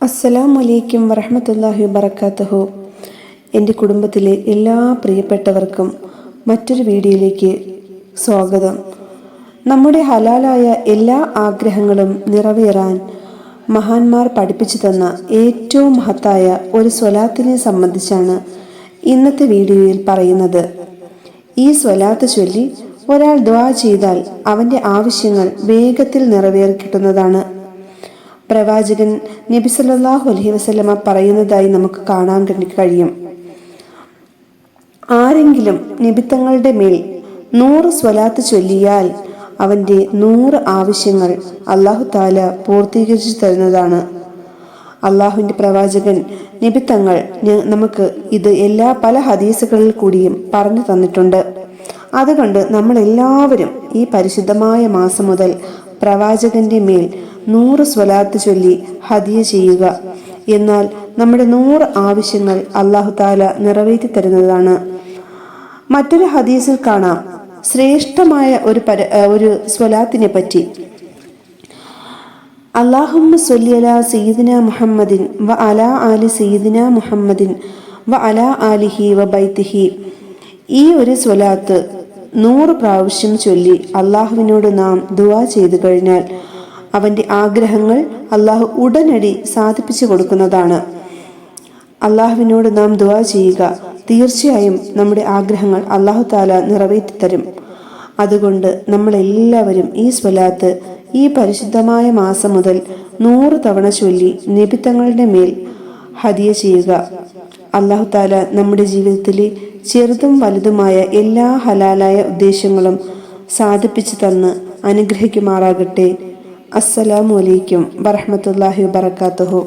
അസ്സലാമലൈക്കും വറഹ്മത്തുള്ളാഹി വബറകാതുഹു. എൻ്റെ കുടുംബത്തിലെ എല്ലാ പ്രിയപ്പെട്ടവർക്കും മറ്റൊരു വീഡിയോയിലേക്ക് സ്വാഗതം. നമ്മുടെ ഹലാലായ എല്ലാ ആഗ്രഹങ്ങളും നിറവേറാൻ മഹാന്മാർ പഠിപ്പിച്ചു തന്ന ഏറ്റവും മഹത്തായ ഒരു സ്വലാത്തിനെ സംബന്ധിച്ചാണ് ഇന്നത്തെ വീഡിയോയിൽ പറയുന്നത്. ഈ സ്വലാത്ത് ചൊല്ലി ഒരാൾ ദുആ ചെയ്താൽ അവൻ്റെ ആവശ്യങ്ങൾ വേഗത്തിൽ നിറവേറി കിട്ടുന്നതാണ്. പ്രവാചകൻ നബി സല്ലല്ലാഹു അലൈഹി വസല്ലമ പറയുന്നതായി നമുക്ക് കാണാൻ കഴിയും. ആരെങ്കിലും നബിത്തങ്ങളുടെ മേൽ 100 സ്വലാത്ത് ചൊല്ലിയാൽ അവൻ്റെ 100 ആവശ്യങ്ങൾ അല്ലാഹു തആല പൂർത്തീകരിച്ചു തരുന്നതാണ്. അള്ളാഹുവിൻ്റെ പ്രവാചകൻ നബിത്തങ്ങൾ നമുക്ക് ഇത് പല ഹദീസുകളിൽ കൂടിയും പറഞ്ഞു തന്നിട്ടുണ്ട്. അതുകൊണ്ട് നമ്മൾ എല്ലാവരും ഈ പരിശുദ്ധമായ മാസം മുതൽ പ്രവാചകന്റെ മേൽ 100 സ്വലാത്ത് ചൊല്ലി ഹദിയ ചെയ്യുക. എന്നാൽ നമ്മുടെ 100 ആവശ്യങ്ങൾ അല്ലാഹു തആല നിറവേറ്റി തരുന്നതാണ്. മറ്റൊരു ഹദീസിൽ കാണാം ശ്രേഷ്ഠമായ ഒരു സ്വലാത്തിനെ പറ്റി. അല്ലാഹുമ്മ സ്വല്ലി അലാ സയ്യിദിനാ മുഹമ്മദിൻ വ അലാ ആലി സയ്യിദിനാ മുഹമ്മദിൻ വ അലാ ആലിഹി വ ബൈത്തിഹി. ഈ ഒരു സ്വലാത്ത് 100 പ്രാവശ്യം ചൊല്ലി അള്ളാഹുവിനോട് നാം ദുആ ചെയ്തു കഴിഞ്ഞാൽ അവൻ്റെ ആഗ്രഹങ്ങൾ അള്ളാഹു ഉടനടി സാധിപ്പിച്ചു കൊടുക്കുന്നതാണ്. അള്ളാഹുവിനോട് നാം ദുആ ചെയ്യുക, തീർച്ചയായും നമ്മുടെ ആഗ്രഹങ്ങൾ അള്ളാഹു തആല നിറവേറ്റി തരും. അതുകൊണ്ട് നമ്മളെല്ലാവരും ഈ സ്വലാത്ത് ഈ പരിശുദ്ധമായ മാസം മുതൽ 100 തവണ ചൊല്ലി നബിത്തങ്ങളുടെ മേൽ ഹദിയ ചെയ്യുക. അല്ലാഹു തആല നമ്മുടെ ജീവിതത്തിലെ ചെറുതും വലുതുമായ എല്ലാ ഹലാലായ ഉദ്ദേശങ്ങളും സാധിപ്പിച്ചു തന്ന് അനുഗ്രഹിക്കുമാറാകട്ടെ. അസ്സലാമു അലൈക്കും വറഹ്മത്തുള്ളാഹി വബറകാതുഹു.